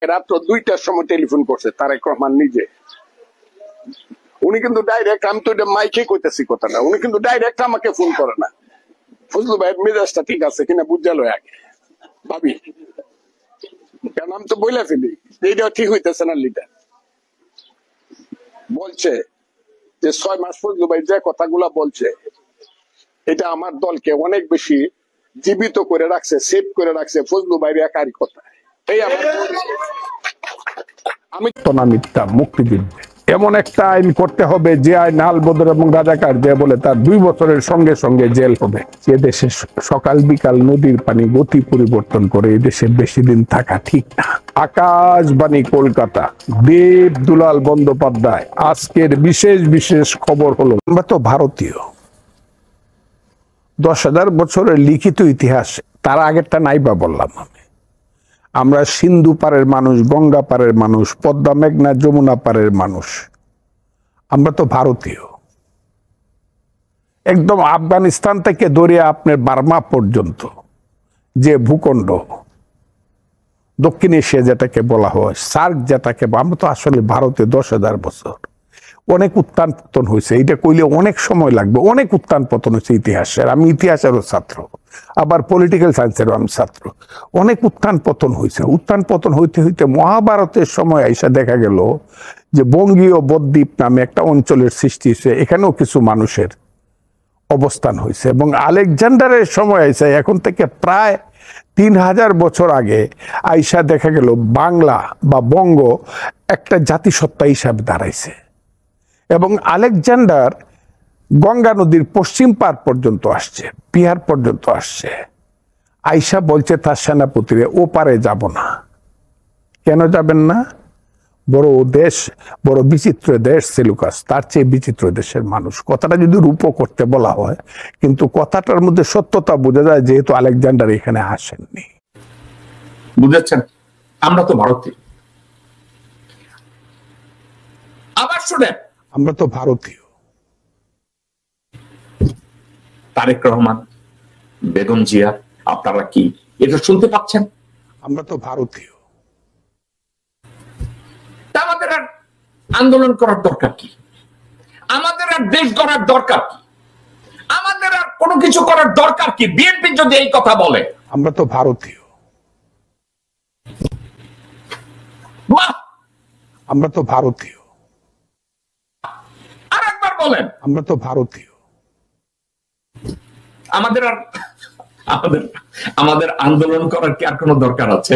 রাত্র 2টার সময় টেলিফোন করছে তারেক রহমান নিজে। উনি কিন্তু ডাইরেক্ট, আমি তো এটা মাইকে কইতেছি কথাটা, উনি কিন্তু ডাইরেক্ট আমাকে ফোন করে না। ফজলু ভাইয়ের মেজাজটা ঠিক আছে কিনা বুঝালো আগে ভাবি, কারণ আমি তো বইলা ফেলি এইটা ঠিক হইতেছে না। লিডার বলছে যে 6 মাস ফজলু ভাই যে কথাগুলা বলছে এটা আমার দলকে অনেক বেশি জীবিত করে রাখছে, সেভ করে রাখছে ফজলু ভাইয়ের একার কথা। এই আমি তো না মিথ্যা মুক্তিযুদ্ধে এমন একটা আইন করতে হবে যে আইন আলবদর এবং রাজাকার যে বলে তার 2 বছরের সঙ্গে সঙ্গে জেল হবে। যে দেশে সকাল বিকাল নদীর পানি গতি পরিবর্তন করে এই দেশে বেশি দিন থাকা ঠিক না। আকাশবাণী কলকাতা, দেব দুলাল বন্দ্যোপাধ্যায় আজকের বিশেষ খবর হলো, আমরা তো ভারতীয়, 10,000 বছরের লিখিত ইতিহাস, তার আগেরটা নাইবা বললাম আমি। আমরা সিন্ধু পারের মানুষ, গঙ্গা পারের মানুষ, পদ্মা মেঘনা যমুনা পারের মানুষ, আমরা তো ভারতীয়। একদম আফগানিস্তান থেকে ধরে আপনার বার্মা পর্যন্ত যে ভূখণ্ড, দক্ষিণ এশিয়া যেটাকে বলা হয়, সার্ক যেটাকে, আমরা তো আসলে ভারতে 10,000 বছর। অনেক উত্থান পতন হয়েছে, এটা কইলে অনেক সময় লাগবে। অনেক উত্থান পতন হয়েছে ইতিহাসের, আমি ইতিহাসেরও ছাত্র, আবার পলিটিক্যাল সায়েন্সেরও আমি ছাত্র। অনেক উত্থান পতন হয়েছে। উত্থান পতন হইতে হইতে মহাভারতের সময় আইসা দেখা গেল যে বঙ্গীয় বদ্বীপ নামে একটা অঞ্চলের সৃষ্টি হয়েছে, এখানেও কিছু মানুষের অবস্থান হয়েছে। এবং আলেকজান্ডারের সময় আইসা এখন থেকে প্রায় 3000 বছর আগে আইসা দেখা গেল বাংলা বা বঙ্গ একটা জাতিসত্তা হিসাবে দাঁড়াইছে। এবং আলেকজান্ডার গঙ্গা নদীর পশ্চিম পার পর্যন্ত আসছে, বিহার পর্যন্ত আসছে। আইসা বলছে তার সেনাপতিরে ও পারে যাব না। কেন যাবেন না? বড় দেশ, বড় বিচিত্র দেশ সেলুকাস, তার চেয়ে বিচিত্র দেশের মানুষ। কথাটা যদি রূপ করতে বলা হয়, কিন্তু কথাটার মধ্যে সত্যতা বোঝা যায় যেহেতু আলেকজান্ডার এখানে আসেননি। বুঝেছেন? আমরা তো ভারতীয়। আবার শুনেন, আমরা তো ভারতীয়। তারেক রহমান, বেগম জিয়া, আপনারা কি এটা শুনতে পাচ্ছেন? আমরা তো ভারতীয়। আমাদের আর আন্দোলন করার দরকার কি? আমাদের আর দেশ গড়ার দরকার কি? আমাদের আর কোনো কিছু করার দরকার কি? বিএনপি যদি এই কথা বলে, আমরা তো ভারতীয়। আমরা তো ভারতীয়। আর একবার বলেন, আমরা তো ভারতীয়। আমাদের আর আমাদের আন্দোলন করার কি আর কোনো দরকার আছে?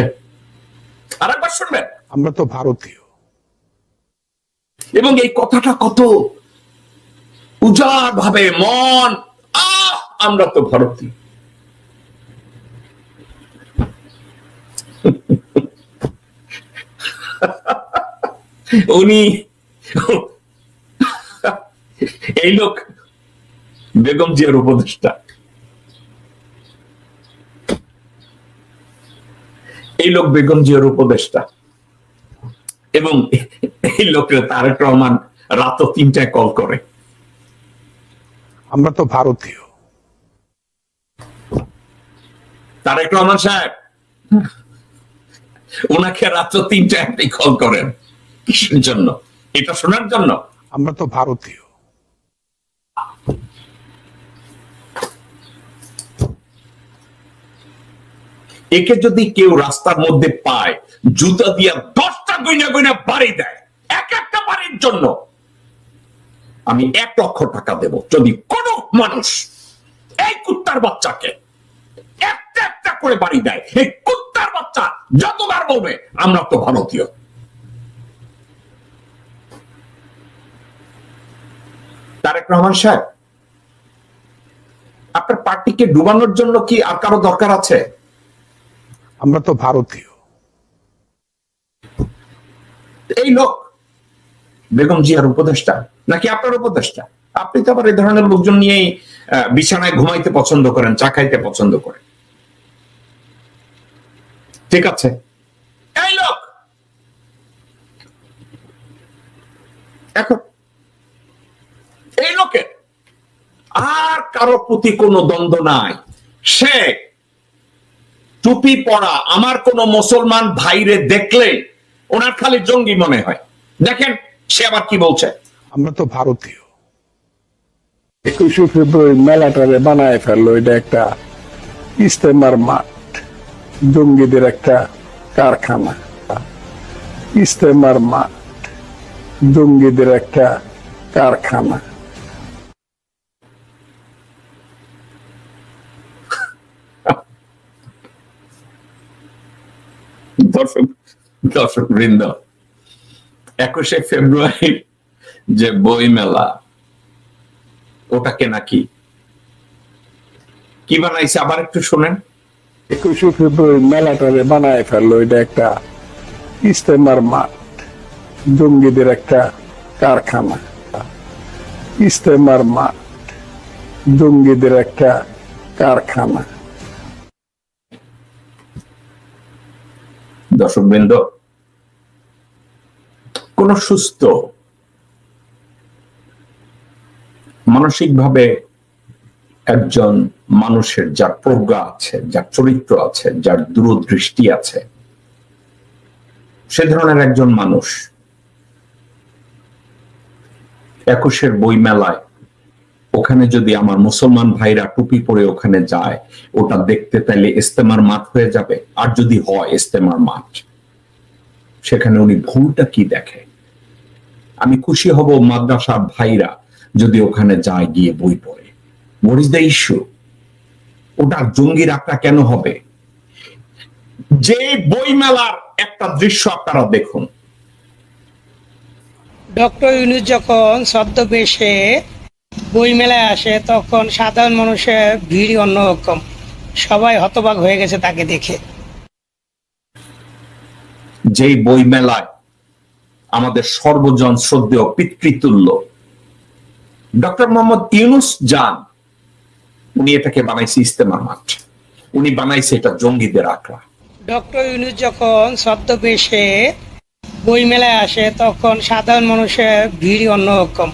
আর একবার শুনবেন, আমরা তো ভারতীয়। এবং এই কথাটা কত উজাড় ভাবে মন, আমরা তো ভারতীয়। উনি এই লোক বেগম জিয়ার উপদেষ্টা, এই লোক বেগম জিয়ার উপদেষ্টা, এবং এই লোকের তারেক রহমান রাত 3টায় কল করে। আমরা তো ভারতীয়। তারেক রহমান সাহেব, ওনাকে রাত 3টায় আপনি কল করেন কিসের জন্য? এটা শোনার জন্য? আমরা তো ভারতীয়। একে যদি কেউ রাস্তার মধ্যে পায়, জুতা দিয়া 10টা গইনা বাড়ি দেয়, এক একটা বাড়ির জন্য আমি 1 লক্ষ টাকা দেব। যদি কোন মানুষ এই কুত্তার বাচ্চাকে একটা একটা করে বাড়ি দেয়, এই কুত্তার বাচ্চা যতবার বলবে আমরা তো ভারতীয়। তারেক রহমান সাহেব, আপনার পার্টিকে ডুবানোর জন্য কি আর কারো দরকার আছে? আমরা তো ভারতীয়। এই লোক বেগম জিয়ার উপদেষ্টা নাকি আপনার উপদেষ্টা? আপনি তো আবার এই ধরনের লোকজন নিয়েই বিছানায় ঘুমাইতে পছন্দ করেন, চা খাইতে পছন্দ করেন। ঠিক আছে, এই লোক এখন এই লোকের আর কারো প্রতি কোনো দ্বন্দ্ব নাই। সে টুপি পরা আমার কোন মুসলমান ভাইরে দেখলে ওনার খালি জঙ্গি মনে হয়। দেখেন সে আবার কি বলছে। আমরা তো ভারতীয়, 21শে ফেব্রুয়ারি মেলাটারে বানায় ফেললো, এটা একটা ইস্তেমার মাঠ, জঙ্গিদের একটা কারখানা। ইস্তেমার মাঠ, জঙ্গিদের একটা কারখানা। দর্শক বৃন্দ, 21শে ফেব্রুয়ারি যে বই মেলা, ওটাকে নাকি কি বানাইছে আবার একটু শোনেন। 21শে ফেব্রুয়ারি মেলাটারে বানায় ফেললো, এটা একটা ইস্তেমার মাঠ, জঙ্গিদের একটা কারখানা। ইস্তেমার মাঠ, জঙ্গিদের একটা কারখানা। দর্শকবৃন্দ, কোন সুস্থ মানসিকভাবে একজন মানুষের, যার প্রজ্ঞা আছে, যার চরিত্র আছে, যার দূরদৃষ্টি আছে, সে ধরনের একজন মানুষ 21শের বই মেলায় ওখানে যদি আমার মুসলমান ভাইরা টুপি পরে ওখানে যায়, ওটা দেখতে তাইলে ইস্তেমার মাঠ হয়ে যাবে। আর যদি হয় ইস্তেমার মাঠ, সেখানে উনি ভুলটা কি দেখে? আমি খুশি হব মাদ্রাসার ভাইরা যদি ওখানে যায়, গিয়ে বই পড়ে। What is the issue? ওটা জঙ্গির আঁকড়া কেন হবে? যে বই মেলার একটা দৃশ্য আপনারা দেখুন। ডক্টর ইউনূস যখন ছদ্মবেশে বই মেলায় আসে, তখন সাধারণ মানুষের ভিড় অন্যরকম, সবাই হতবাক হয়ে গেছে তাকে দেখে। যে বই মেলায় আমাদের সর্বজন শ্রদ্ধেয় পিতৃতুল্য ডক্টর মোহাম্মদ ইউনূস যান, উনি এটাকে বানাইছে ইস্তেমার মাঠ, উনি বানাইছে এটা জঙ্গিদের আঁকড়া। ডক্টর ইউনূস যখন ছদ্মবেশে বই মেলায় আসে, তখন সাধারণ মানুষের ভিড় অন্যরকম,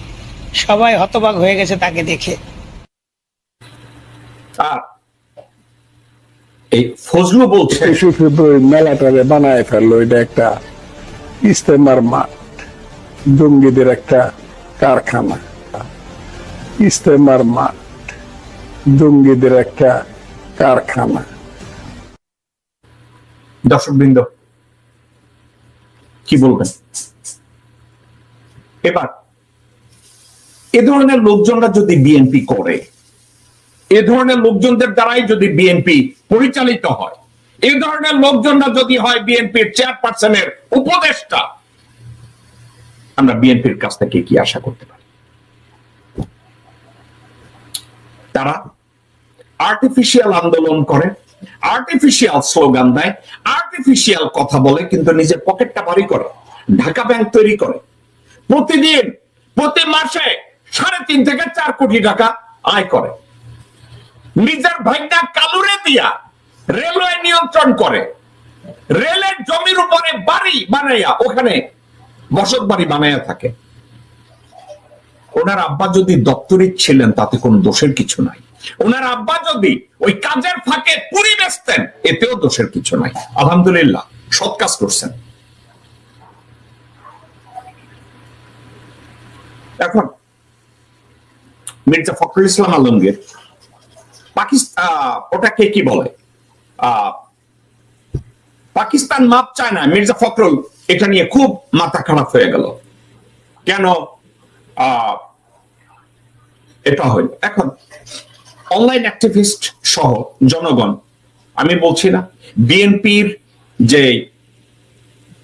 সবাই হতবাক হয়ে গেছে তাকে দেখে। আর এই ফজলু বলছে 21শে ফেব্রুয়ারি মেলাটারে বানায় ফেললো, এটা একটা ইস্তেমার মাঠ, জঙ্গিদের একটা কারখানা। ইস্তেমার মাঠ, জঙ্গিদের একটা কারখানা। দর্শকবৃন্দ কি বলবেন? এবার এ ধরনের লোকজনরা যদি বিএনপি করে, এ ধরনের লোকজনদের দ্বারাই যদি বিএনপি পরিচালিত হয়, এ ধরনের লোকজনরা যদি হয় বিএনপির চেয়ারপারসনের উপদেষ্টা, আমরা বিএনপির কাছ থেকে কি আশা করতে পারি? তারা আর্টিফিশিয়াল আন্দোলন করে, আর্টিফিশিয়াল স্লোগান দেয়, আর্টিফিশিয়াল কথা বলে, কিন্তু নিজের পকেটটা ভারী করে, ঢাকা ব্যাংক তৈরি করে, প্রতিদিন প্রতি মাসে 3.5 থেকে 4 কোটি টাকা আয় করে, নিজের ভাইটা কালুরে দিয়া রেলওয়ে নিয়ন্ত্রণ করে, রেলের জমির উপরে বাড়ি বানাইয়া ওখানে বসত বাড়ি বানাইয়া থাকে। ওনার আব্বা যদি দপ্তরিক ছিলেন তাতে কোনো দোষের কিছু নাই, ওনার আব্বা যদি ওই কাজের ফাঁকে পুরি বেচতেন এতেও দোষের কিছু নাই। আলহামদুলিল্লাহ, সৎ কাজ করছেন। এখন মির্জা ফখরুল ইসলাম আলমগীর পাকিস্তান, ওটাকে কি বলে, পাকিস্তান মাপ চায় না, মির্জা ফখরুল এটা নিয়ে খুব মাথা খারাপ হয়ে গেল। কেন এটা হইল? এখন অনলাইন অ্যাক্টিভিস্ট সহ জনগণ, আমি বলছি না বিএনপির যে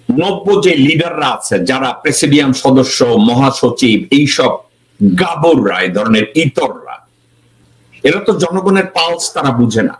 90 যে লিডাররা আছে, যারা প্রেসিডিয়াম সদস্য, মহাসচিব, এইসব গাবররা, এই ধরনের ইতররা, এরা তো জনগণের পালস তারা বুঝে না।